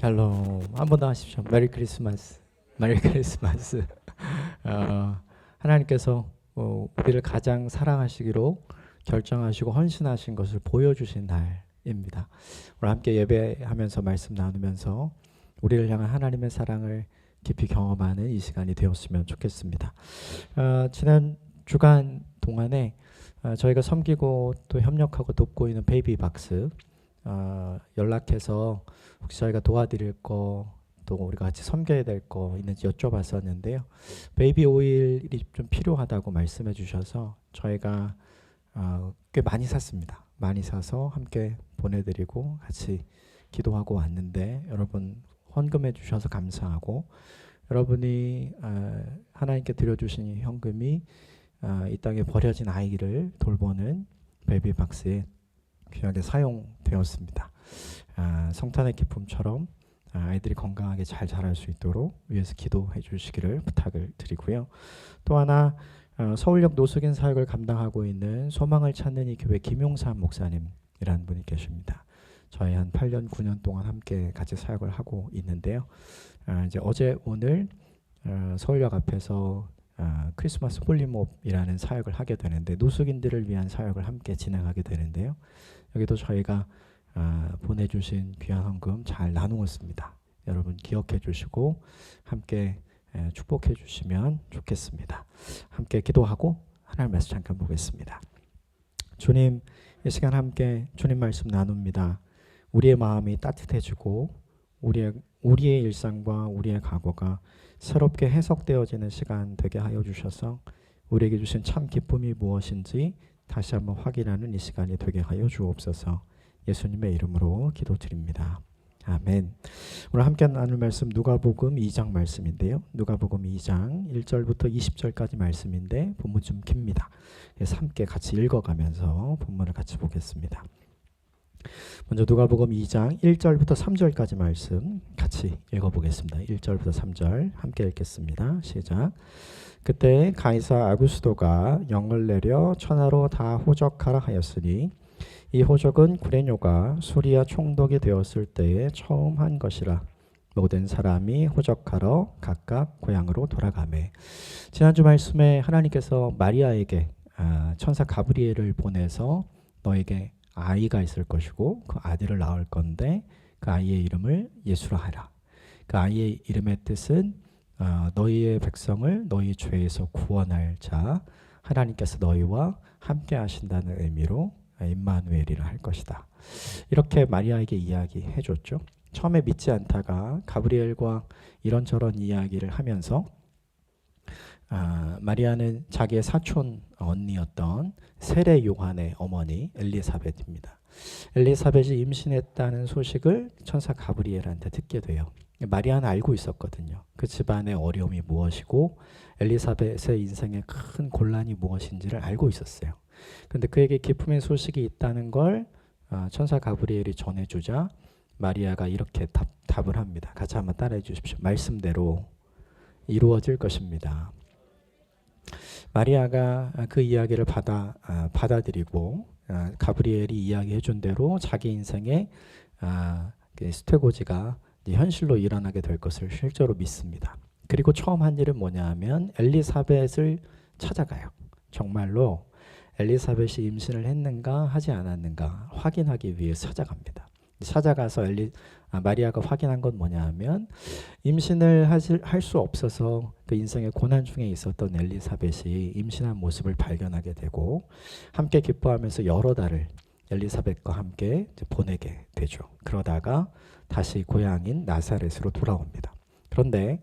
샬롬. 한 번 더 하십시오. 메리 크리스마스. 메리 크리스마스. 하나님께서 우리를 가장 사랑하시기로 결정하시고 헌신하신 것을 보여주신 날입니다. 오늘 함께 예배하면서 말씀 나누면서 우리를 향한 하나님의 사랑을 깊이 경험하는 이 시간이 되었으면 좋겠습니다. 지난 주간 동안에 저희가 섬기고 또 협력하고 돕고 있는 베이비박스 연락해서 혹시 저희가 도와드릴 거 또 우리가 같이 섬겨야 될 거 있는지 여쭤봤었는데요. 베이비 오일이 좀 필요하다고 말씀해 주셔서 저희가 꽤 많이 샀습니다. 많이 사서 함께 보내드리고 같이 기도하고 왔는데 여러분 헌금해 주셔서 감사하고 여러분이 하나님께 드려주신 현금이 이 땅에 버려진 아이를 돌보는 베이비박스에 귀하게 사용되었습니다. 성탄의 기쁨처럼 아이들이 건강하게 잘 자랄 수 있도록 위해서 기도해 주시기를 부탁을 드리고요. 또 하나 서울역 노숙인 사역을 감당하고 있는 소망을 찾는 이 교회 김용삼 목사님이라는 분이 계십니다. 저희 한 8년 9년 동안 함께 같이 사역을 하고 있는데요. 이제 어제 오늘 서울역 앞에서 크리스마스 홀리몹이라는 사역을 하게 되는데 노숙인들을 위한 사역을 함께 진행하게 되는데요. 여기도 저희가 보내주신 귀한 헌금 잘 나누었습니다. 여러분 기억해 주시고 함께 축복해 주시면 좋겠습니다. 함께 기도하고 하나님 말씀 잠깐 보겠습니다. 주님, 이 시간 함께 주님 말씀 나눕니다. 우리의 마음이 따뜻해지고 우리의 일상과 우리의 과거가 새롭게 해석되어지는 시간 되게 하여 주셔서 우리에게 주신 참 기쁨이 무엇인지 다시 한번 확인하는 이 시간이 되게 하여 주옵소서. 예수님의 이름으로 기도드립니다. 아멘. 오늘 함께 나눌 말씀 누가복음 2장 말씀인데요. 누가복음 2장 1절부터 20절까지 말씀인데 본문 좀 깁니다. 그래서 함께 같이 읽어가면서 본문을 같이 보겠습니다. 먼저 누가복음 2장 1절부터 3절까지 말씀 같이 읽어보겠습니다. 1절부터 3절 함께 읽겠습니다. 시작. 그때 가이사 아구스도가 영을 내려 천하로 다 호적하라 하였으니 이 호적은 구레뇨가 수리아 총독이 되었을 때에 처음 한 것이라. 모든 사람이 호적하러 각각 고향으로 돌아가매. 지난주 말씀에 하나님께서 마리아에게 천사 가브리엘을 보내서 너에게 아이가 있을 것이고 그 아들을 낳을 건데 그 아이의 이름을 예수라 하라. 그 아이의 이름의 뜻은 너희의 백성을 너희 죄에서 구원할 자 하나님께서 너희와 함께 하신다는 의미로 임마누엘이라 할 것이다. 이렇게 마리아에게 이야기해 줬죠. 처음에 믿지 않다가 가브리엘과 이런저런 이야기를 하면서 마리아는 자기의 사촌 언니였던 세례 요한의 어머니 엘리사벳입니다. 엘리사벳이 임신했다는 소식을 천사 가브리엘한테 듣게 돼요. 마리아는 알고 있었거든요. 그 집안의 어려움이 무엇이고 엘리사벳의 인생에 큰 곤란이 무엇인지를 알고 있었어요. 그런데 그에게 기쁨의 소식이 있다는 걸 천사 가브리엘이 전해주자 마리아가 이렇게 답을 합니다. 같이 한번 따라해 주십시오. 말씀대로 이루어질 것입니다. 마리아가 그 이야기를 받아들이고 가브리엘이 이야기해 준 대로 자기 인생에 스테고지가 현실로 일어나게 될 것을 실제로 믿습니다. 그리고 처음 한 일은 뭐냐 하면 엘리사벳을 찾아가요. 정말로 엘리사벳이 임신을 했는가 하지 않았는가 확인하기 위해 찾아갑니다. 찾아가서 마리아가 확인한 건 뭐냐 하면 임신을 할 수 없어서 그 인생의 고난 중에 있었던 엘리사벳이 임신한 모습을 발견하게 되고 함께 기뻐하면서 여러 달을 엘리사벳과 함께 보내게 되죠. 그러다가 다시 고향인 나사렛으로 돌아옵니다. 그런데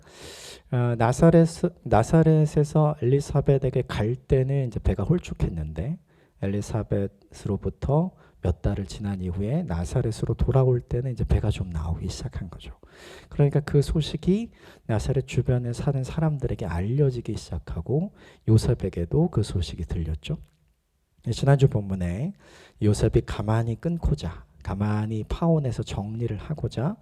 나사렛에서 엘리사벳에게 갈 때는 이제 배가 홀쭉했는데 엘리사벳으로부터 몇 달을 지난 이후에 나사렛으로 돌아올 때는 이제 배가 좀 나오기 시작한 거죠. 그러니까 그 소식이 나사렛 주변에 사는 사람들에게 알려지기 시작하고 요셉에게도 그 소식이 들렸죠. 지난주 본문에 요셉이 가만히 파혼해서 정리를 하고자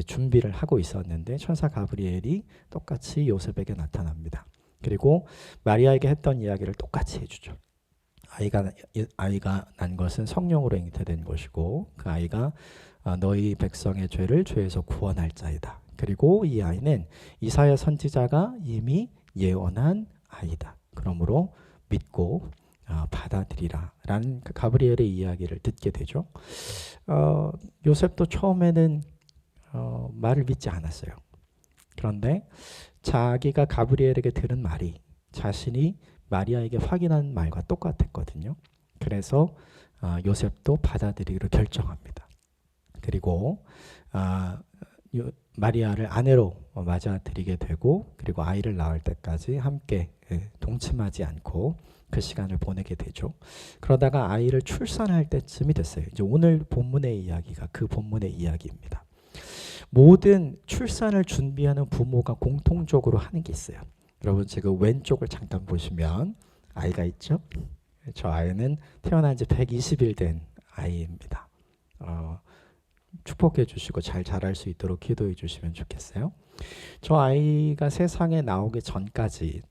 준비를 하고 있었는데 천사 가브리엘이 똑같이 요셉에게 나타납니다. 그리고 마리아에게 했던 이야기를 똑같이 해주죠. 아이가 난 것은 성령으로 잉태된 것이고 그 아이가 너희 백성의 죄를 죄에서 구원할 자이다. 그리고 이 아이는 이사야 선지자가 이미 예언한 아이다. 그러므로 믿고 받아들이라 라는 가브리엘의 이야기를 듣게 되죠. 요셉도 처음에는 말을 믿지 않았어요. 그런데 자기가 가브리엘에게 들은 말이 자신이 마리아에게 확인한 말과 똑같았거든요. 그래서 요셉도 받아들이기로 결정합니다. 그리고 마리아를 아내로 맞아들이게 되고 그리고 아이를 낳을 때까지 함께 동침하지 않고 그 시간을 보내게 되죠. 그러다가 아이를 출산할 때쯤이 됐어요. 이제 오늘 본문의 이야기가 그 본문의 이야기입니다. 모든 출산을 준비하는 부모가 공통적으로 하는 게 있어요. 여러분 지금 왼쪽을 잠깐 보시면 아이가 있죠? 저 아이는 태어난 지 120일 된 아이입니다. 축복해 주시고 잘 자랄 수 있도록 기도해 주시면 좋겠어요. 저 아이가 세상에 나오기 전까지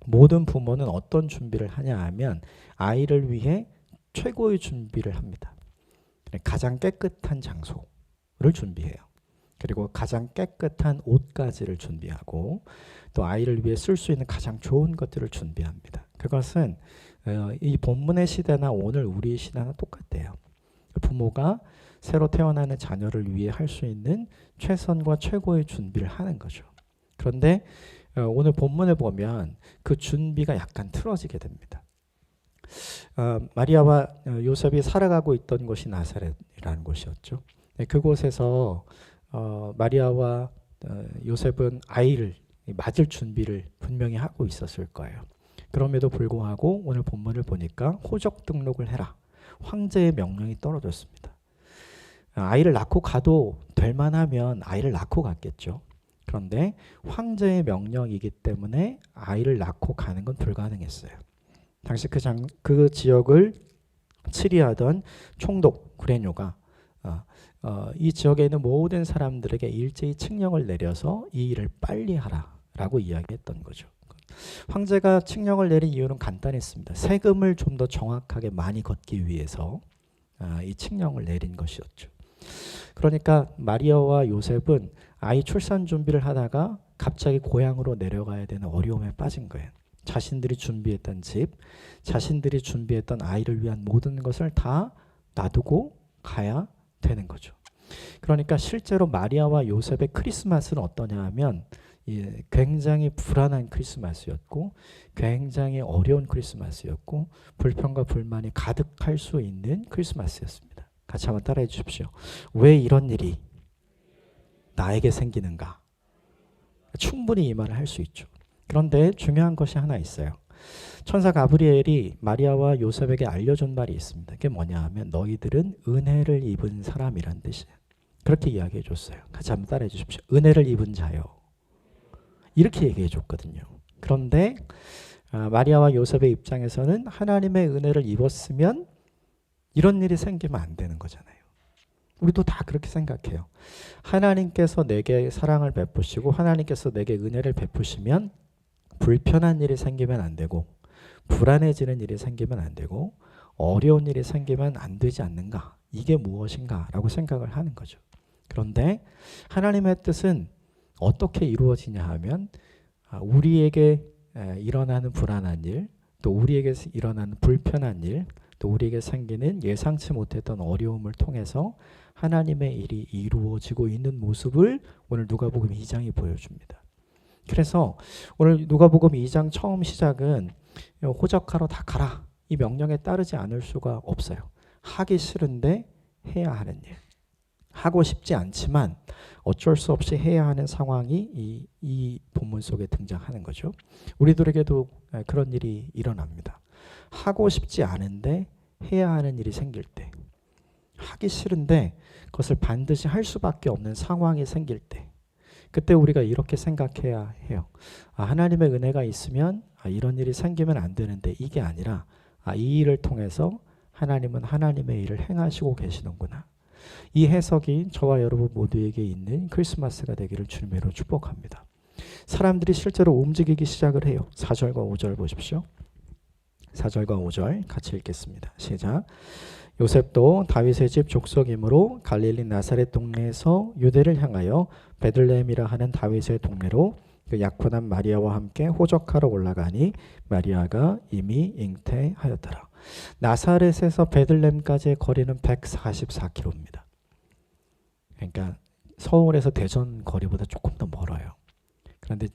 모든 부모는 어떤 준비를 하냐 하면 아이를 위해 최고의 준비를 합니다. 가장 깨끗한 장소를 준비해요. 그리고 가장 깨끗한 옷가지를 준비하고 또 아이를 위해 쓸 수 있는 가장 좋은 것들을 준비합니다. 그것은 이 본문의 시대나 오늘 우리 시대나 똑같아요. 부모가 새로 태어나는 자녀를 위해 할 수 있는 최선과 최고의 준비를 하는 거죠. 그런데 오늘 본문에 보면 그 준비가 약간 틀어지게 됩니다. 마리아와 요셉이 살아가고 있던 곳이 나사렛이라는 곳이었죠. 그곳에서 마리아와 요셉은 아이를 맞을 준비를 분명히 하고 있었을 거예요. 그럼에도 불구하고 오늘 본문을 보니까 호적 등록을 해라. 황제의 명령이 떨어졌습니다. 아이를 낳고 가도 될 만하면 아이를 낳고 갔겠죠. 그런데 황제의 명령이기 때문에 아이를 낳고 가는 건 불가능했어요. 당시 그 지역을 치리하던 총독 구레뇨가 이 지역에 있는 모든 사람들에게 일제히 칙령을 내려서 이 일을 빨리 하라라고 이야기했던 거죠. 황제가 칙령을 내린 이유는 간단했습니다. 세금을 좀 더 정확하게 많이 걷기 위해서 이 칙령을 내린 것이었죠. 그러니까 마리아와 요셉은 아이 출산 준비를 하다가 갑자기 고향으로 내려가야 되는 어려움에 빠진 거예요. 자신들이 준비했던 집, 자신들이 준비했던 아이를 위한 모든 것을 다 놔두고 가야 되는 거죠. 그러니까 실제로 마리아와 요셉의 크리스마스는 어떠냐 하면 굉장히 불안한 크리스마스였고 굉장히 어려운 크리스마스였고 불평과 불만이 가득할 수 있는 크리스마스였습니다. 같이 한번 따라해 주십시오. 왜 이런 일이 나에게 생기는가? 충분히 이 말을 할 수 있죠. 그런데 중요한 것이 하나 있어요. 천사 가브리엘이 마리아와 요셉에게 알려준 말이 있습니다. 그게 뭐냐 하면 너희들은 은혜를 입은 사람이란 뜻이에요. 그렇게 이야기해 줬어요. 같이 한번 따라해 주십시오. 은혜를 입은 자요. 이렇게 얘기해 줬거든요. 그런데 마리아와 요셉의 입장에서는 하나님의 은혜를 입었으면 이런 일이 생기면 안 되는 거잖아요. 우리도 다 그렇게 생각해요. 하나님께서 내게 사랑을 베푸시고 하나님께서 내게 은혜를 베푸시면 불편한 일이 생기면 안 되고 불안해지는 일이 생기면 안 되고 어려운 일이 생기면 안 되지 않는가? 이게 무엇인가? 라고 생각을 하는 거죠. 그런데 하나님의 뜻은 어떻게 이루어지냐 하면 우리에게 일어나는 불안한 일, 또 우리에게 일어나는 불편한 일, 또 우리에게 생기는 예상치 못했던 어려움을 통해서 하나님의 일이 이루어지고 있는 모습을 오늘 누가복음 2장이 보여줍니다. 그래서 오늘 누가복음 2장 처음 시작은 호적하러 다 가라. 이 명령에 따르지 않을 수가 없어요. 하기 싫은데 해야 하는 일. 하고 싶지 않지만 어쩔 수 없이 해야 하는 상황이 이 본문 속에 등장하는 거죠. 우리들에게도 그런 일이 일어납니다. 하고 싶지 않은데 해야 하는 일이 생길 때, 하기 싫은데 그것을 반드시 할 수밖에 없는 상황이 생길 때, 그때 우리가 이렇게 생각해야 해요. 하나님의 은혜가 있으면 이런 일이 생기면 안 되는데 이게 아니라 이 일을 통해서 하나님은 하나님의 일을 행하시고 계시는구나. 이 해석이 저와 여러분 모두에게 있는 크리스마스가 되기를 주님으로 축복합니다. 사람들이 실제로 움직이기 시작을 해요. 4절과 5절 보십시오. 4절과 5절 같이 읽겠습니다. 시작. 요셉도 다윗의 집 족속이므로 갈릴리 나사렛 동네에서 유대를 향하여 베들레헴이라 하는 다윗의 동네로 그 약혼한 마리아와 함께 호적하러 올라가니 마리아가 이미 잉태하였더라. 나사렛에서 베들레헴까지의 거리는 144km입니다. 그러니까 서울에서 대전 거리보다 조금 더 멀어요. 그런데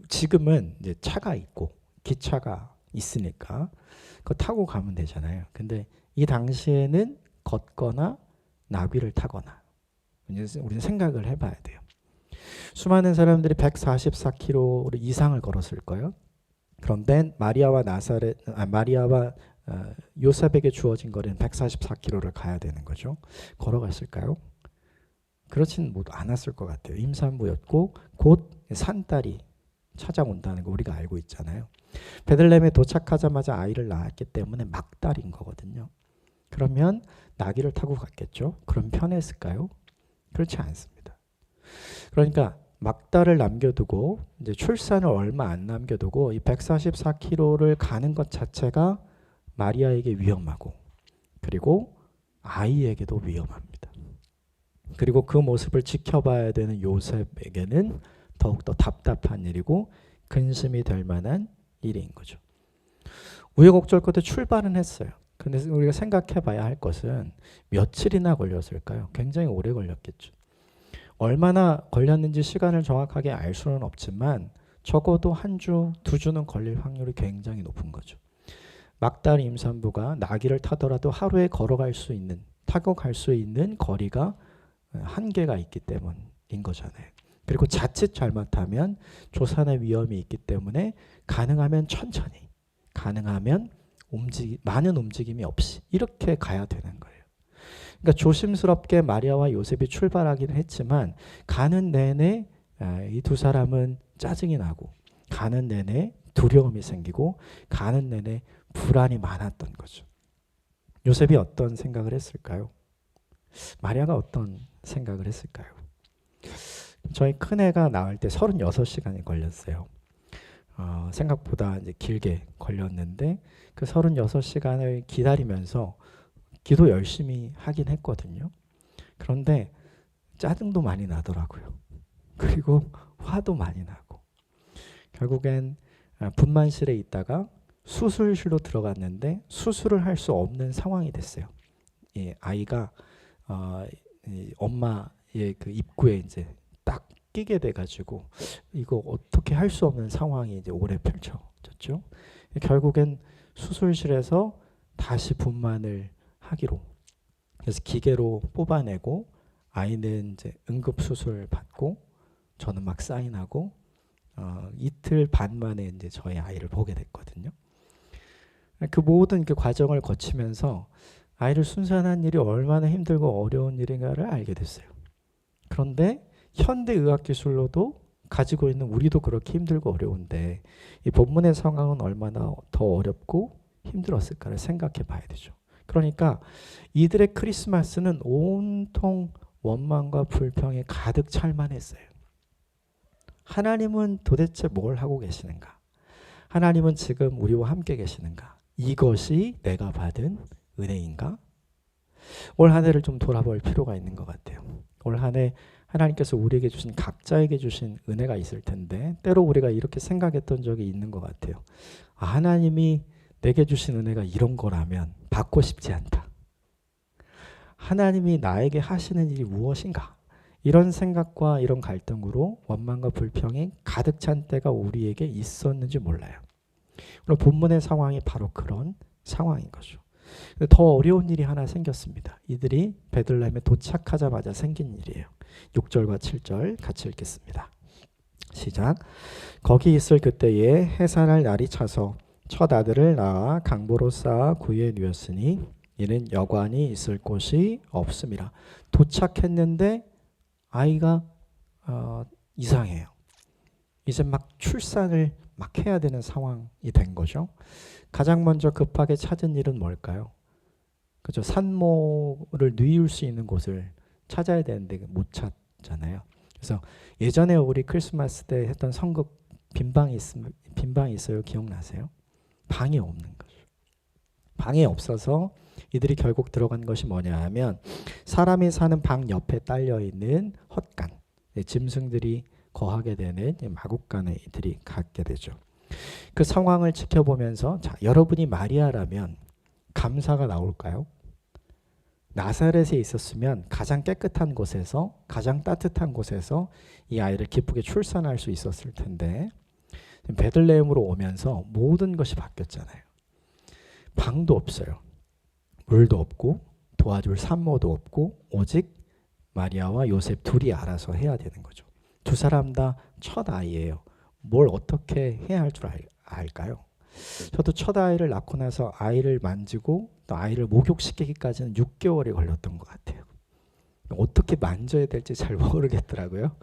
지금은 이제 차가 있고 기차가 있으니까 그거 타고 가면 되잖아요. 근데 이 당시에는 걷거나 나귀를 타거나, 우리는 생각을 해봐야 돼요. 수많은 사람들이 144km 이상을 걸었을 거예요. 그런데 마리아와 요셉에게 주어진 거리는 144km를 가야 되는 거죠. 걸어갔을까요? 그렇진 않았을 것 같아요. 임산부였고 곧 산딸이 찾아온다는 거 우리가 알고 있잖아요. 베들레헴에 도착하자마자 아이를 낳았기 때문에 막달인 거거든요. 그러면 나귀를 타고 갔겠죠. 그럼 편했을까요? 그렇지 않습니다. 그러니까 막달을 남겨두고 이제 출산을 얼마 안 남겨두고 이 144km를 가는 것 자체가 마리아에게 위험하고 그리고 아이에게도 위험합니다. 그리고 그 모습을 지켜봐야 되는 요셉에게는 더욱더 답답한 일이고 근심이 될 만한 일인 거죠. 우여곡절 끝에 출발은 했어요. 근데 우리가 생각해 봐야 할 것은 며칠이나 걸렸을까요? 굉장히 오래 걸렸겠죠. 얼마나 걸렸는지 시간을 정확하게 알 수는 없지만 적어도 한 주, 두 주는 걸릴 확률이 굉장히 높은 거죠. 막달 임산부가 나귀를 타더라도 하루에 타고 갈 수 있는 거리가 한계가 있기 때문인 거잖아요. 그리고 자칫 잘못하면 조산의 위험이 있기 때문에 가능하면 천천히, 가능하면 많은 움직임이 없이 이렇게 가야 되는 거예요. 그러니까 조심스럽게 마리아와 요셉이 출발하기는 했지만 가는 내내 이 두 사람은 짜증이 나고 가는 내내 두려움이 생기고 가는 내내 불안이 많았던 거죠. 요셉이 어떤 생각을 했을까요? 마리아가 어떤 생각을 했을까요? 저희 큰애가 낳을 때 36시간이 걸렸어요. 생각보다 이제 길게 걸렸는데 그 36시간을 기다리면서 기도 열심히 하긴 했거든요. 그런데 짜증도 많이 나더라고요. 그리고 화도 많이 나고 결국엔 분만실에 있다가 수술실로 들어갔는데 수술을 할 수 없는 상황이 됐어요. 아이가 엄마의 그 입구에 이제 딱 끼게 돼가지고 이거 어떻게 할 수 없는 상황이 이제 오래 펼쳐졌죠. 결국엔 수술실에서 다시 분만을 하기로. 그래서 기계로 뽑아내고 아이는 이제 응급 수술 받고 저는 막 사인하고 이틀 반 만에 이제 저희 아이를 보게 됐거든요. 그 모든 그 과정을 거치면서 아이를 순산한 일이 얼마나 힘들고 어려운 일인가를 알게 됐어요. 그런데 현대 의학 기술로도 가지고 있는 우리도 그렇게 힘들고 어려운데 이 본문의 상황은 얼마나 더 어렵고 힘들었을까를 생각해 봐야 되죠. 그러니까 이들의 크리스마스는 온통 원망과 불평에 가득 찰만했어요. 하나님은 도대체 뭘 하고 계시는가? 하나님은 지금 우리와 함께 계시는가? 이것이 내가 받은 은혜인가? 올 한 해를 좀 돌아볼 필요가 있는 것 같아요. 올 한 해 하나님께서 우리에게 주신 각자에게 주신 은혜가 있을 텐데 때로 우리가 이렇게 생각했던 적이 있는 것 같아요. 하나님이 내게 주신 은혜가 이런 거라면 받고 싶지 않다. 하나님이 나에게 하시는 일이 무엇인가? 이런 생각과 이런 갈등으로 원망과 불평이 가득 찬 때가 우리에게 있었는지 몰라요. 오늘 본문의 상황이 바로 그런 상황인 거죠. 더 어려운 일이 하나 생겼습니다. 이들이 베들레헴에 도착하자마자 생긴 일이에요. 6절과 7절 같이 읽겠습니다. 시작. 거기 있을 그때에 해산할 날이 차서 첫 아들을 낳아 강보로 쌓아 구유에 누였으니 이는 여관이 있을 곳이 없음이라. 도착했는데 아이가 이상해요. 이제 막 출산을 막 해야 되는 상황이 된 거죠. 가장 먼저 급하게 찾은 일은 뭘까요? 그죠? 산모를 누일 수 있는 곳을 찾아야 되는데 못 찾잖아요. 그래서 예전에 우리 크리스마스 때 했던 성극 빈방이 있어요. 기억나세요? 방이 없는 거죠. 방이 없어서 이들이 결국 들어간 것이 뭐냐 하면 사람이 사는 방 옆에 딸려있는 헛간, 짐승들이 거하게 되는 마국간에 이들이 갖게 되죠. 그 상황을 지켜보면서 자, 여러분이 마리아라면 감사가 나올까요? 나사렛에 있었으면 가장 깨끗한 곳에서, 가장 따뜻한 곳에서 이 아이를 기쁘게 출산할 수 있었을 텐데 베들레헴으로 오면서 모든 것이 바뀌었잖아요. 방도 없어요. 물도 없고 도와줄 산모도 없고 오직 마리아와 요셉 둘이 알아서 해야 되는 거죠. 두 사람 다 첫 아이예요. 뭘 어떻게 해야 할 줄 알까요? 저도 첫 아이를 낳고 나서 아이를 만지고 또 아이를 목욕시키기까지는 6개월이 걸렸던 것 같아요. 어떻게 만져야 될지 잘 모르겠더라고요.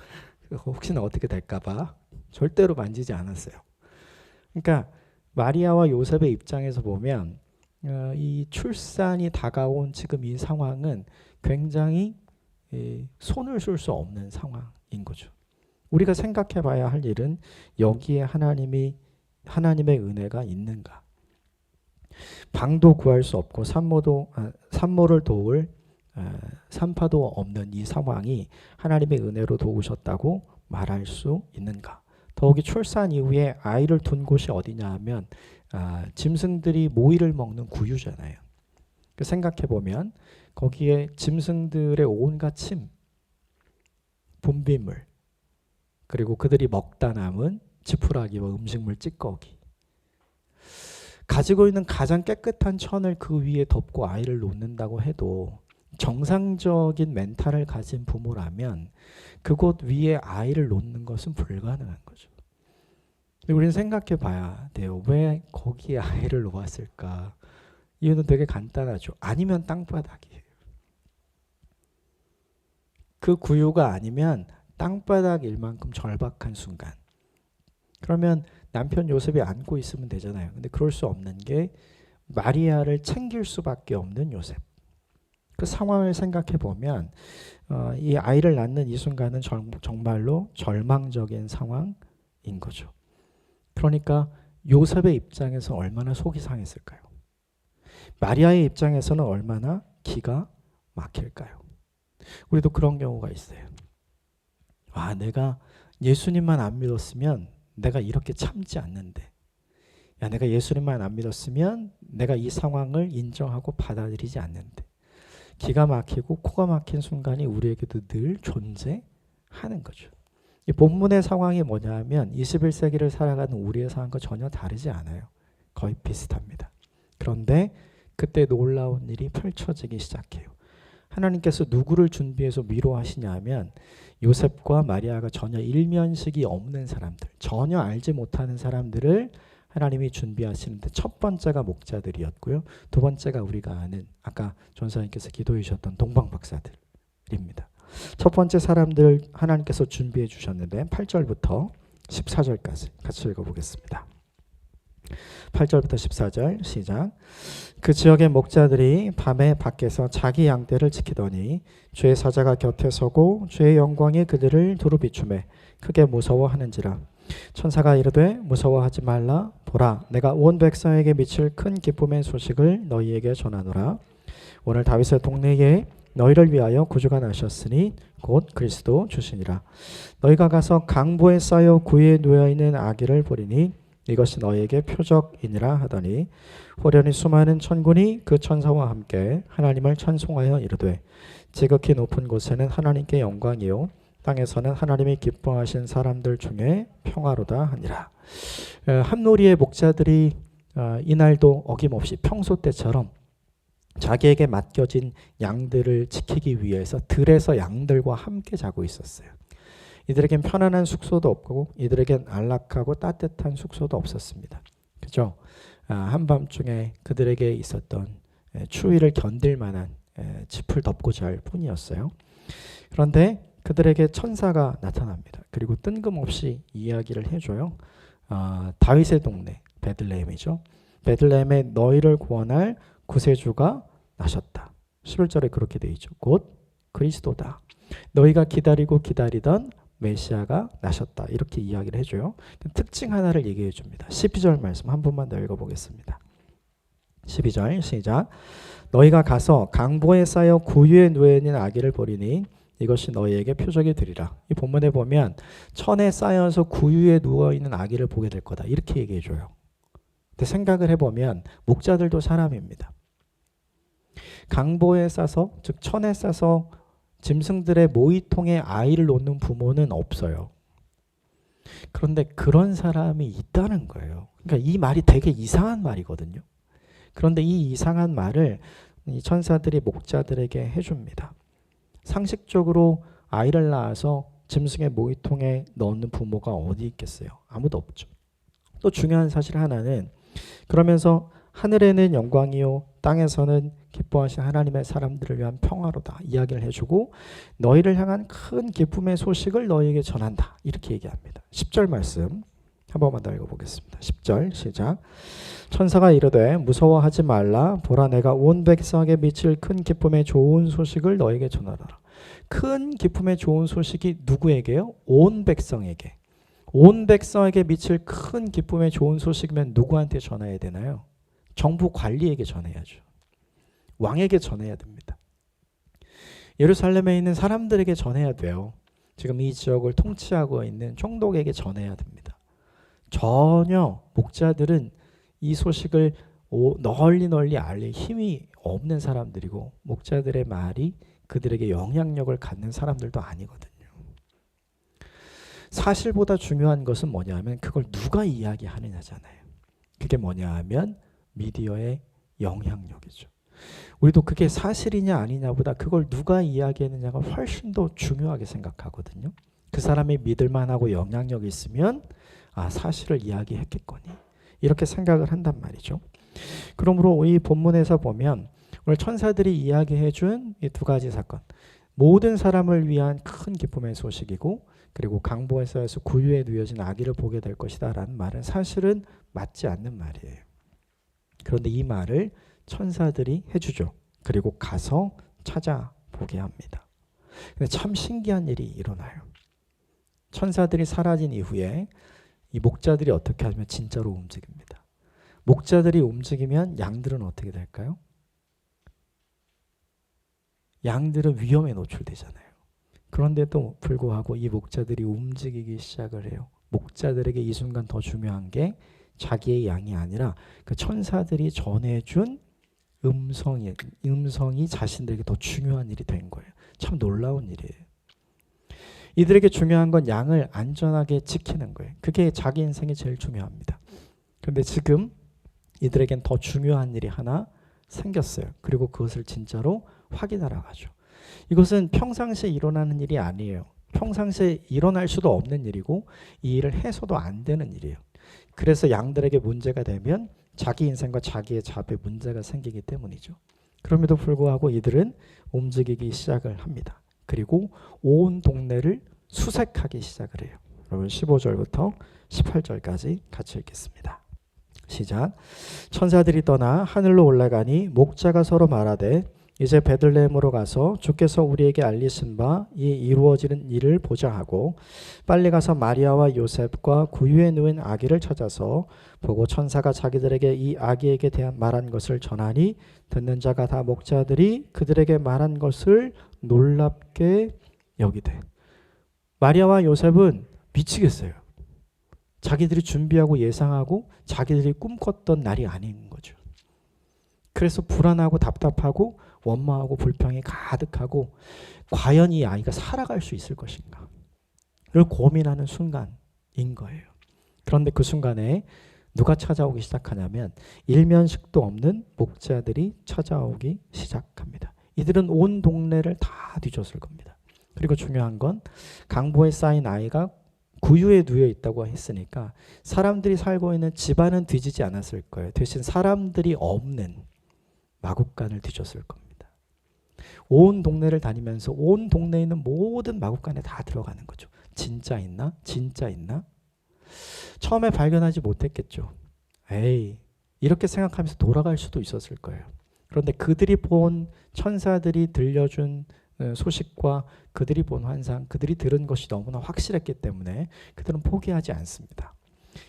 혹시나 어떻게 될까봐 절대로 만지지 않았어요. 그러니까 마리아와 요셉의 입장에서 보면 이 출산이 다가온 지금 이 상황은 굉장히 손을 쓸 수 없는 상황인 거죠. 우리가 생각해 봐야 할 일은 여기에 하나님의 은혜가 있는가. 방도 구할 수 없고 산모를 도울 산파도 없는 이 상황이 하나님의 은혜로 도우셨다고 말할 수 있는가. 더욱이 출산 이후에 아이를 둔 곳이 어디냐 하면 짐승들이 모이를 먹는 구유잖아요. 생각해 보면 거기에 짐승들의 온갖 침, 분비물, 그리고 그들이 먹다 남은 지푸라기와 음식물 찌꺼기, 가지고 있는 가장 깨끗한 천을 그 위에 덮고 아이를 놓는다고 해도 정상적인 멘탈을 가진 부모라면 그곳 위에 아이를 놓는 것은 불가능한 거죠. 우리는 생각해 봐야 돼요. 왜 거기에 아이를 놓았을까? 이유는 되게 간단하죠. 아니면 땅바닥이에요. 그 구유가 아니면 땅바닥일 만큼 절박한 순간. 그러면 남편 요셉이 안고 있으면 되잖아요. 근데 그럴 수 없는 게 마리아를 챙길 수밖에 없는 요셉. 그 상황을 생각해 보면 이 아이를 낳는 이 순간은 정말로 절망적인 상황인 거죠. 그러니까 요셉의 입장에서 얼마나 속이 상했을까요? 마리아의 입장에서는 얼마나 기가 막힐까요? 우리도 그런 경우가 있어요. 내가 예수님만 안 믿었으면 내가 이렇게 참지 않는데, 내가 예수님만 안 믿었으면 내가 이 상황을 인정하고 받아들이지 않는데, 기가 막히고 코가 막힌 순간이 우리에게도 늘 존재하는 거죠. 이 본문의 상황이 뭐냐 하면 21세기를 살아가는 우리의 상황과 전혀 다르지 않아요. 거의 비슷합니다. 그런데 그때 놀라운 일이 펼쳐지기 시작해요. 하나님께서 누구를 준비해서 위로하시냐 하면 요셉과 마리아가 전혀 일면식이 없는 사람들, 전혀 알지 못하는 사람들을 하나님이 준비하시는데 첫 번째가 목자들이었고요. 두 번째가 우리가 아는 아까 전사님께서 기도해 주셨던 동방박사들입니다. 첫 번째 사람들 하나님께서 준비해 주셨는데 8절부터 14절까지 같이 읽어보겠습니다. 8절부터 14절 시작. 그 지역의 목자들이 밤에 밖에서 자기 양떼를 지키더니 주의 사자가 곁에 서고 주의 영광이 그들을 두루 비추매 크게 무서워하는지라. 천사가 이르되 무서워하지 말라. 보라, 내가 온 백성에게 미칠 큰 기쁨의 소식을 너희에게 전하노라. 오늘 다윗의 동네에 너희를 위하여 구주가 나셨으니 곧 그리스도 주시니라. 너희가 가서 강보에 쌓여 구유에 누워있는 아기를 보리니 이것이 너희에게 표적이니라 하더니 호련히 수많은 천군이 그 천사와 함께 하나님을 찬송하여 이르되 지극히 높은 곳에는 하나님께 영광이요 땅에서는 하나님이 기뻐하신 사람들 중에 평화로다 하니라. 함놀이의 목자들이 이날도 어김없이 평소 때처럼 자기에게 맡겨진 양들을 지키기 위해서 들에서 양들과 함께 자고 있었어요. 이들에겐 편안한 숙소도 없고 이들에겐 안락하고 따뜻한 숙소도 없었습니다. 그죠? 한밤중에 그들에게 있었던 추위를 견딜 만한 짚을 덮고 잘 뿐이었어요. 그런데 그들에게 천사가 나타납니다. 그리고 뜬금없이 이야기를 해줘요. 다윗의 동네 베들레헴이죠. 베들레헴에 너희를 구원할 구세주가 나셨다. 11절에 그렇게 되어 있죠. 곧 그리스도다. 너희가 기다리고 기다리던 메시아가 나셨다. 이렇게 이야기를 해줘요. 특징 하나를 얘기해 줍니다. 12절 말씀 한 번만 더 읽어보겠습니다. 12절 시작. 너희가 가서 강보에 쌓여 구유에 누워있는 아기를 보리니 이것이 너희에게 표적이 되리라. 이 본문에 보면 천에 쌓여서 구유에 누워있는 아기를 보게 될 거다 이렇게 얘기해줘요. 근데 생각을 해보면 목자들도 사람입니다. 강보에 싸서 즉 천에 싸서 짐승들의 모이통에 아이를 놓는 부모는 없어요. 그런데 그런 사람이 있다는 거예요. 그러니까 이 말이 되게 이상한 말이거든요. 그런데 이 이상한 말을 이 천사들이 목자들에게 해줍니다. 상식적으로 아이를 낳아서 짐승의 모이통에 넣는 부모가 어디 있겠어요? 아무도 없죠. 또 중요한 사실 하나는 그러면서 하늘에는 영광이요 땅에서는 기뻐하신 하나님의 사람들을 위한 평화로다 이야기를 해주고 너희를 향한 큰 기쁨의 소식을 너희에게 전한다 이렇게 얘기합니다. 10절 말씀 한 번만 더 읽어보겠습니다. 10절 시작. 천사가 이르되 무서워하지 말라 보라 내가 온 백성에게 미칠 큰 기쁨의 좋은 소식을 너에게 전하라. 큰 기쁨의 좋은 소식이 누구에게요? 온 백성에게. 온 백성에게 미칠 큰 기쁨의 좋은 소식이면 누구한테 전해야 되나요? 정부 관리에게 전해야죠. 왕에게 전해야 됩니다. 예루살렘에 있는 사람들에게 전해야 돼요. 지금 이 지역을 통치하고 있는 총독에게 전해야 됩니다. 전혀 목자들은 이 소식을 널리 알릴 힘이 없는 사람들이고 목자들의 말이 그들에게 영향력을 갖는 사람들도 아니거든요. 사실보다 중요한 것은 뭐냐면 그걸 누가 이야기하느냐잖아요. 그게 뭐냐 하면 미디어의 영향력이죠. 우리도 그게 사실이냐 아니냐보다 그걸 누가 이야기했느냐가 훨씬 더 중요하게 생각하거든요. 그 사람이 믿을만하고 영향력이 있으면 사실을 이야기했겠거니 이렇게 생각을 한단 말이죠. 그러므로 이 본문에서 보면 오늘 천사들이 이야기해준 이 두 가지 사건 모든 사람을 위한 큰 기쁨의 소식이고 그리고 강보에서 구유에 누워진 아기를 보게 될 것이다 라는 말은 사실은 맞지 않는 말이에요. 그런데 이 말을 천사들이 해주죠. 그리고 가서 찾아보게 합니다. 근데 참 신기한 일이 일어나요. 천사들이 사라진 이후에 이 목자들이 어떻게 하면 진짜로 움직입니다. 목자들이 움직이면 양들은 어떻게 될까요? 양들은 위험에 노출되잖아요. 그런데도 불구하고 이 목자들이 움직이기 시작을 해요. 목자들에게 이 순간 더 중요한 게 자기의 양이 아니라 그 천사들이 전해준 음성이 자신들에게 더 중요한 일이 된 거예요. 참 놀라운 일이에요. 이들에게 중요한 건 양을 안전하게 지키는 거예요. 그게 자기 인생이 제일 중요합니다. 그런데 지금 이들에겐 더 중요한 일이 하나 생겼어요. 그리고 그것을 진짜로 확인하러 가죠. 이것은 평상시에 일어나는 일이 아니에요. 평상시에 일어날 수도 없는 일이고 이 일을 해서도 안 되는 일이에요. 그래서 양들에게 문제가 되면 자기 인생과 자기의 잡에 문제가 생기기 때문이죠. 그럼에도 불구하고 이들은 움직이기 시작을 합니다. 그리고 온 동네를 수색하기 시작을 해요. 여러분 15절부터 18절까지 같이 읽겠습니다. 시작. 천사들이 떠나 하늘로 올라가니 목자가 서로 말하되 이제 베들레헴으로 가서 주께서 우리에게 알리신 바 이 이루어지는 일을 보자 하고 빨리 가서 마리아와 요셉과 구유에 누운 아기를 찾아서 보고 천사가 자기들에게 이 아기에게 대한 말한 것을 전하니 듣는 자가 다 목자들이 그들에게 말한 것을 놀랍게 여기되. 마리아와 요셉은 미치겠어요. 자기들이 준비하고 예상하고 자기들이 꿈꿨던 날이 아닌 거죠. 그래서 불안하고 답답하고 원망하고 불평이 가득하고 과연 이 아이가 살아갈 수 있을 것인가 를 고민하는 순간인 거예요. 그런데 그 순간에 누가 찾아오기 시작하냐면 일면식도 없는 목자들이 찾아오기 시작합니다. 이들은 온 동네를 다 뒤졌을 겁니다. 그리고 중요한 건 강보에 쌓인 아이가 구유에 누워 있다고 했으니까 사람들이 살고 있는 집안은 뒤지지 않았을 거예요. 대신 사람들이 없는 마구간을 뒤졌을 겁니다. 온 동네를 다니면서 온 동네에 있는 모든 마구간에 다 들어가는 거죠. 진짜 있나? 진짜 있나? 처음에 발견하지 못했겠죠. 에이, 이렇게 생각하면서 돌아갈 수도 있었을 거예요. 그런데 그들이 본 천사들이 들려준 소식과 그들이 본 환상, 그들이 들은 것이 너무나 확실했기 때문에 그들은 포기하지 않습니다.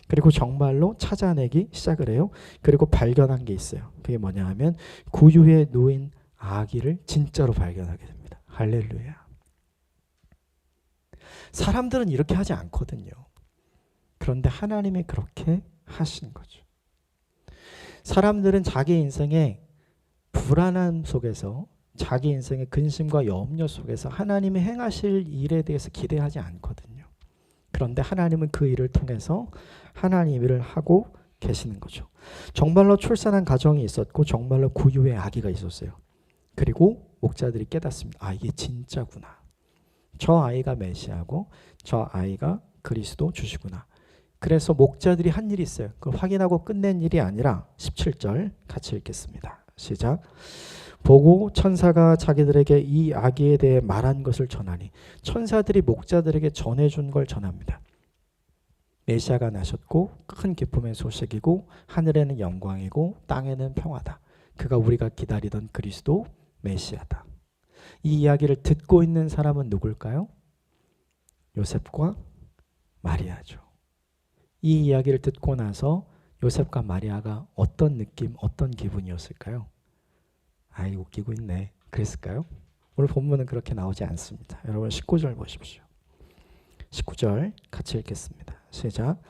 그리고 정말로 찾아내기 시작을 해요. 그리고 발견한 게 있어요. 그게 뭐냐 하면 구유에 누인 아기를 진짜로 발견하게 됩니다. 할렐루야. 사람들은 이렇게 하지 않거든요. 그런데 하나님이 그렇게 하신 거죠. 사람들은 자기 인생의 불안함 속에서, 자기 인생의 근심과 염려 속에서 하나님이 행하실 일에 대해서 기대하지 않거든요. 그런데 하나님은 그 일을 통해서 하나님 일을 하고 계시는 거죠. 정말로 출산한 가정이 있었고 정말로 구유의 아기가 있었어요. 그리고 목자들이 깨닫습니다. 아, 이게 진짜구나. 저 아이가 메시아고 저 아이가 그리스도 주시구나. 그래서 목자들이 한 일이 있어요. 그걸 확인하고 끝낸 일이 아니라 17절 같이 읽겠습니다. 시작. 보고 천사가 자기들에게 이 아기에 대해 말한 것을 전하니, 천사들이 목자들에게 전해준 걸 전합니다. 메시아가 나셨고 큰 기쁨의 소식이고 하늘에는 영광이고 땅에는 평화다. 그가 우리가 기다리던 그리스도 메시아다. 이 이야기를 듣고 있는 사람은 누굴까요? 요셉과 마리아죠. 이 이야기를 듣고 나서 요셉과 마리아가 어떤 느낌, 어떤 기분이었을까요? 아이, 웃기고 있네. 그랬을까요? 오늘 본문은 그렇게 나오지 않습니다. 여러분 19절 보십시오. 19절 같이 읽겠습니다. 시작.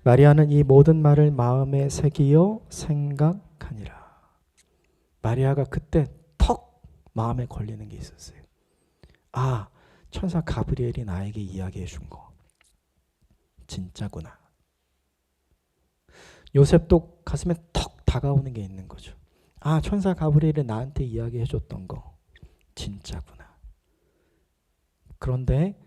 마리아는 이 모든 말을 마음에 새기어 생각하니라. 마리아가 그때 턱 마음에 걸리는 게 있었어요. 아, 천사 가브리엘이 나에게 이야기해 준 거 진짜구나. 요셉도 가슴에 턱 다가오는 게 있는 거죠. 아, 천사 가브리엘이 나한테 이야기해 줬던 거 진짜구나. 그런데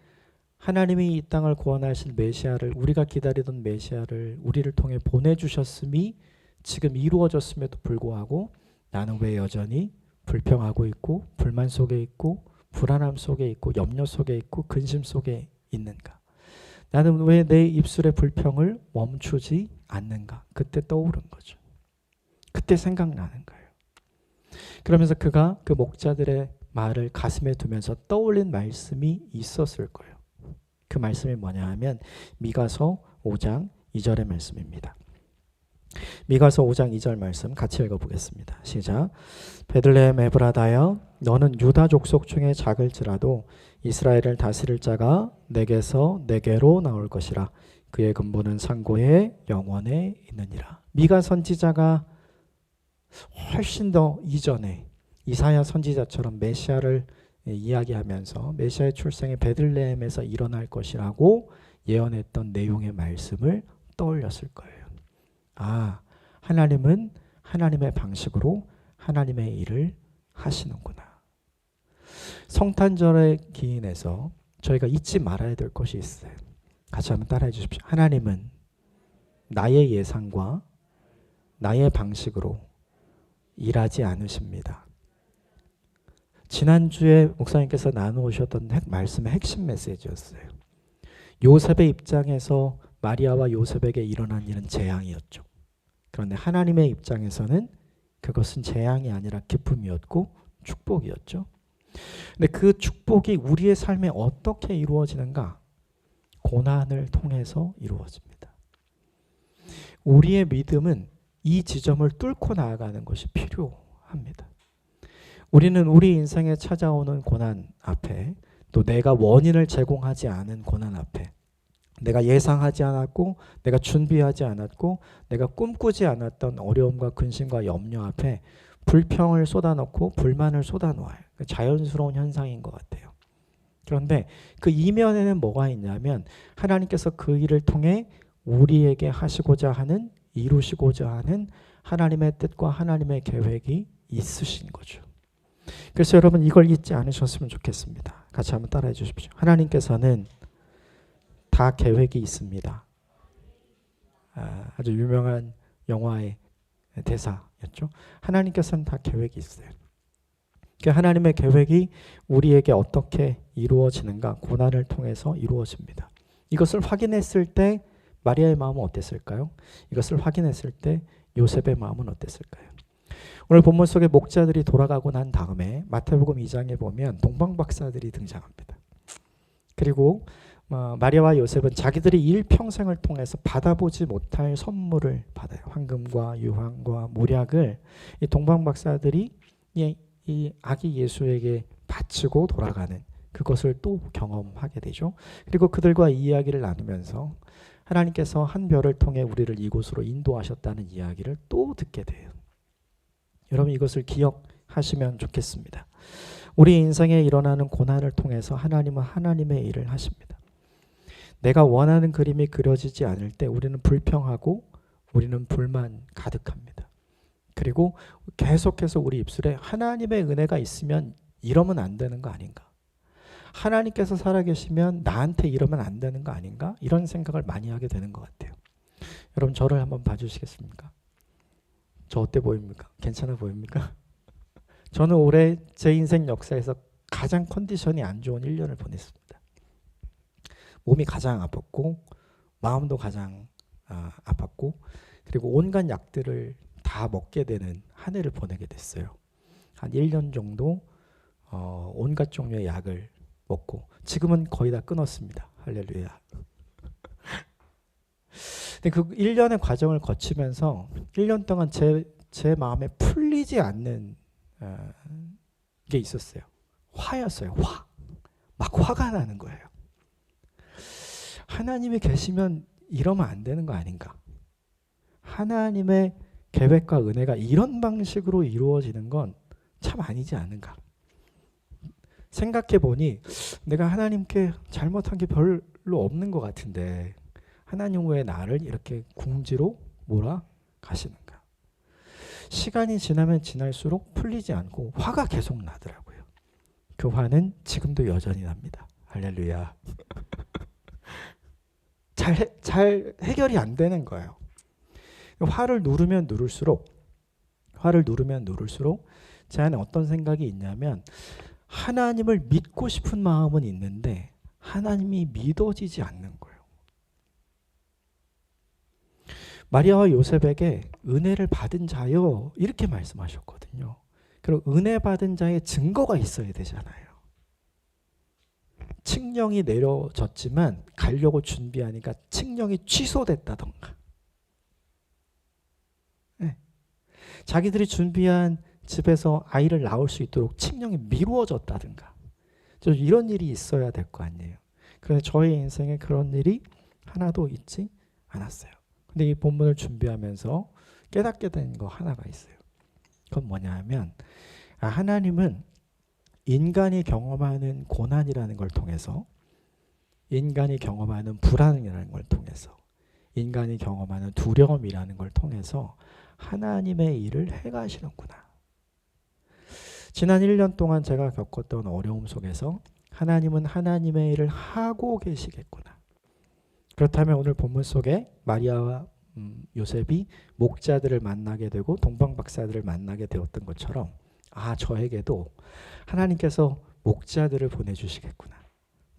하나님이 이 땅을 구원하신 메시아를, 우리가 기다리던 메시아를 우리를 통해 보내주셨음이 지금 이루어졌음에도 불구하고 나는 왜 여전히 불평하고 있고 불만 속에 있고 불안함 속에 있고 염려 속에 있고 근심 속에 있는가? 나는 왜 내 입술의 불평을 멈추지 않는가? 그때 떠오른 거죠. 그때 생각나는 거예요. 그러면서 그가 그 목자들의 말을 가슴에 두면서 떠올린 말씀이 있었을 거예요. 그 말씀이 뭐냐 하면 미가서 5장 2절의 말씀입니다. 미가서 5장 2절 말씀 같이 읽어보겠습니다. 시작. 베들레헴 에브라다여 너는 유다 족속 중에 작을지라도 이스라엘을 다스릴 자가 내게서 내게로 나올 것이라. 그의 근본은 상고의 영원에 있느니라. 미가 선지자가 훨씬 더 이전에 이사야 선지자처럼 메시아를 이야기하면서 메시아의 출생이 베들레헴에서 일어날 것이라고 예언했던 내용의 말씀을 떠올렸을 거예요. 아, 하나님은 하나님의 방식으로 하나님의 일을 하시는구나. 성탄절의 기인에서 저희가 잊지 말아야 될 것이 있어요. 같이 한번 따라해 주십시오. 하나님은 나의 예상과 나의 방식으로 일하지 않으십니다. 지난주에 목사님께서 나누셨던 말씀의 핵심 메시지였어요. 요셉의 입장에서 마리아와 요셉에게 일어난 일은 재앙이었죠. 그런데 하나님의 입장에서는 그것은 재앙이 아니라 기쁨이었고 축복이었죠. 근데 그 축복이 우리의 삶에 어떻게 이루어지는가? 고난을 통해서 이루어집니다. 우리의 믿음은 이 지점을 뚫고 나아가는 것이 필요합니다. 우리는 우리 인생에 찾아오는 고난 앞에, 또 내가 원인을 제공하지 않은 고난 앞에, 내가 예상하지 않았고 내가 준비하지 않았고 내가 꿈꾸지 않았던 어려움과 근심과 염려 앞에 불평을 쏟아놓고 불만을 쏟아놓아요. 자연스러운 현상인 것 같아요. 그런데 그 이면에는 뭐가 있냐면 하나님께서 그 일을 통해 우리에게 하시고자 하는, 이루시고자 하는 하나님의 뜻과 하나님의 계획이 있으신 거죠. 그래서 여러분 이걸 잊지 않으셨으면 좋겠습니다. 같이 한번 따라해 주십시오. 하나님께서는 다 계획이 있습니다. 아주 유명한 영화의 대사였죠. 하나님께서는 다 계획이 있어요. 하나님의 계획이 우리에게 어떻게 이루어지는가? 고난을 통해서 이루어집니다. 이것을 확인했을 때 마리아의 마음은 어땠을까요? 이것을 확인했을 때 요셉의 마음은 어땠을까요? 오늘 본문 속에 목자들이 돌아가고 난 다음에 마태복음 2장에 보면 동방박사들이 등장합니다. 그리고 마리아와 요셉은 자기들이 일평생을 통해서 받아보지 못할 선물을 받아요. 황금과 유황과 모략을 이 동방박사들이 이 아기 예수에게 바치고 돌아가는 그것을 또 경험하게 되죠. 그리고 그들과 이야기를 나누면서 하나님께서 한 별을 통해 우리를 이곳으로 인도하셨다는 이야기를 또 듣게 돼요. 여러분 이것을 기억하시면 좋겠습니다. 우리 인생에 일어나는 고난을 통해서 하나님은 하나님의 일을 하십니다. 내가 원하는 그림이 그려지지 않을 때 우리는 불평하고 우리는 불만 가득합니다. 그리고 계속해서 우리 입술에 하나님의 은혜가 있으면 이러면 안 되는 거 아닌가? 하나님께서 살아계시면 나한테 이러면 안 되는 거 아닌가? 이런 생각을 많이 하게 되는 것 같아요. 여러분 저를 한번 봐주시겠습니까? 저 어때 보입니까? 괜찮아 보입니까? 저는 올해 제 인생 역사에서 가장 컨디션이 안 좋은 1년을 보냈습니다. 몸이 가장 아팠고 마음도 가장 아팠고 그리고 온갖 약들을 다 먹게 되는 한 해를 보내게 됐어요. 한 1년 정도 온갖 종류의 약을 먹고 지금은 거의 다 끊었습니다. 할렐루야. 근데 그 1년의 과정을 거치면서 1년 동안 제 마음에 풀리지 않는 게 있었어요. 화였어요. 막 화가 나는 거예요. 하나님이 계시면 이러면 안 되는 거 아닌가? 하나님의 계획과 은혜가 이런 방식으로 이루어지는 건 참 아니지 않은가? 생각해 보니 내가 하나님께 잘못한 게 별로 없는 것 같은데 하나님 왜 나를 이렇게 궁지로 몰아가시는가? 시간이 지나면 지날수록 풀리지 않고 화가 계속 나더라고요. 그 화는 지금도 여전히 납니다. 할렐루야. 잘 해결이 안 되는 거예요. 화를 누르면 누를수록 제 안에 어떤 생각이 있냐면 하나님을 믿고 싶은 마음은 있는데 하나님이 믿어지지 않는 거예요. 마리아와 요셉에게 은혜를 받은 자여 이렇게 말씀하셨거든요. 그럼 은혜 받은 자의 증거가 있어야 되잖아요. 칙령이 내려졌지만 가려고 준비하니까 칙령이 취소됐다던가 자기들이 준비한 집에서 아이를 낳을 수 있도록 칙령이 미루어졌다든가 이런 일이 있어야 될 거 아니에요. 그런데 저의 인생에 그런 일이 하나도 있지 않았어요. 근데 이 본문을 준비하면서 깨닫게 된 거 하나가 있어요. 그건 뭐냐 하면 하나님은 인간이 경험하는 고난이라는 걸 통해서 인간이 경험하는 불안이라는 걸 통해서 인간이 경험하는 두려움이라는 걸 통해서 하나님의 일을 해가시는구나. 지난 1년 동안 제가 겪었던 어려움 속에서 하나님은 하나님의 일을 하고 계시겠구나. 그렇다면 오늘 본문 속에 마리아와 요셉이 목자들을 만나게 되고 동방박사들을 만나게 되었던 것처럼 저에게도 하나님께서 목자들을 보내주시겠구나.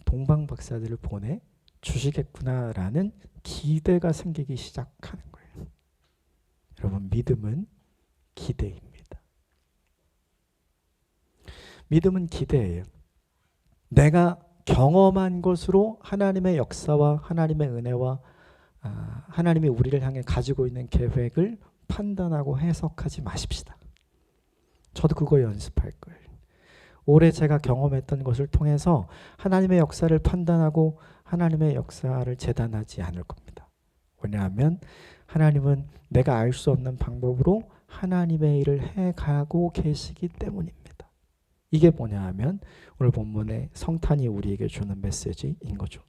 동방박사들을 보내주시겠구나라는 기대가 생기기 시작하는 거예요. 여러분 믿음은 기대입니다. 믿음은 기대예요. 내가 경험한 것으로 하나님의 역사와 하나님의 은혜와 하나님이 우리를 향해 가지고 있는 계획을 판단하고 해석하지 마십시다. 저도 그거 연습할 거예요. 올해 제가 경험했던 것을 통해서 하나님의 역사를 판단하고 하나님의 역사를 재단하지 않을 겁니다. 왜냐하면 하나님은 내가 알 수 없는 방법으로 하나님의 일을 해가고 계시기 때문입니다. 이게 뭐냐 하면 오늘 본문의 성탄이 우리에게 주는 메시지인 거죠.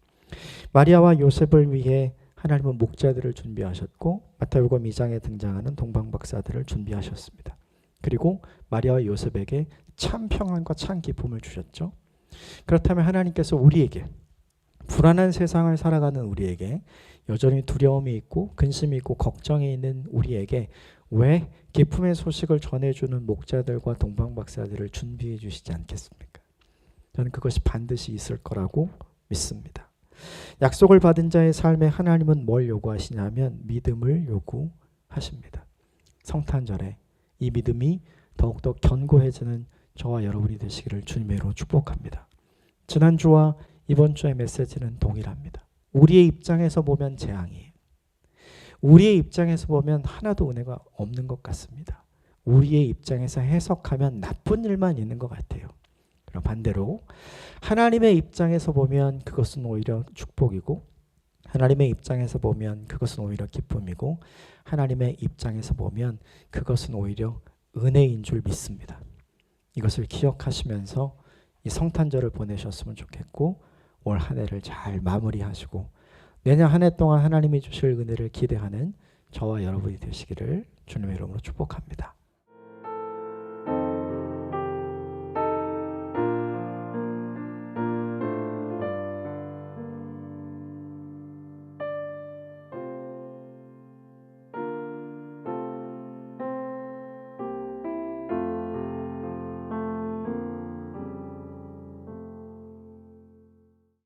마리아와 요셉을 위해 하나님은 목자들을 준비하셨고 마태복음 2장에 등장하는 동방박사들을 준비하셨습니다. 그리고 마리아와 요셉에게 참 평안과 참 기쁨을 주셨죠. 그렇다면 하나님께서 우리에게 불안한 세상을 살아가는 우리에게 여전히 두려움이 있고 근심이 있고 걱정이 있는 우리에게 왜 기쁨의 소식을 전해주는 목자들과 동방박사들을 준비해 주시지 않겠습니까? 저는 그것이 반드시 있을 거라고 믿습니다. 약속을 받은 자의 삶에 하나님은 뭘 요구하시냐면 믿음을 요구하십니다. 성탄절에 이 믿음이 더욱더 견고해지는 저와 여러분이 되시기를 주님으로 축복합니다. 지난주와 이번 주의 메시지는 동일합니다. 우리의 입장에서 보면 재앙이에요. 우리의 입장에서 보면 하나도 은혜가 없는 것 같습니다. 우리의 입장에서 해석하면 나쁜 일만 있는 것 같아요. 그럼 반대로 하나님의 입장에서 보면 그것은 오히려 축복이고, 하나님의 입장에서 보면 그것은 오히려 기쁨이고, 하나님의 입장에서 보면 그것은 오히려 은혜인 줄 믿습니다. 이것을 기억하시면서 이 성탄절을 보내셨으면 좋겠고, 올 한 해를 잘 마무리하시고 내년 한 해 동안 하나님이 주실 은혜를 기대하는 저와 여러분이 되시기를 주님의 이름으로 축복합니다.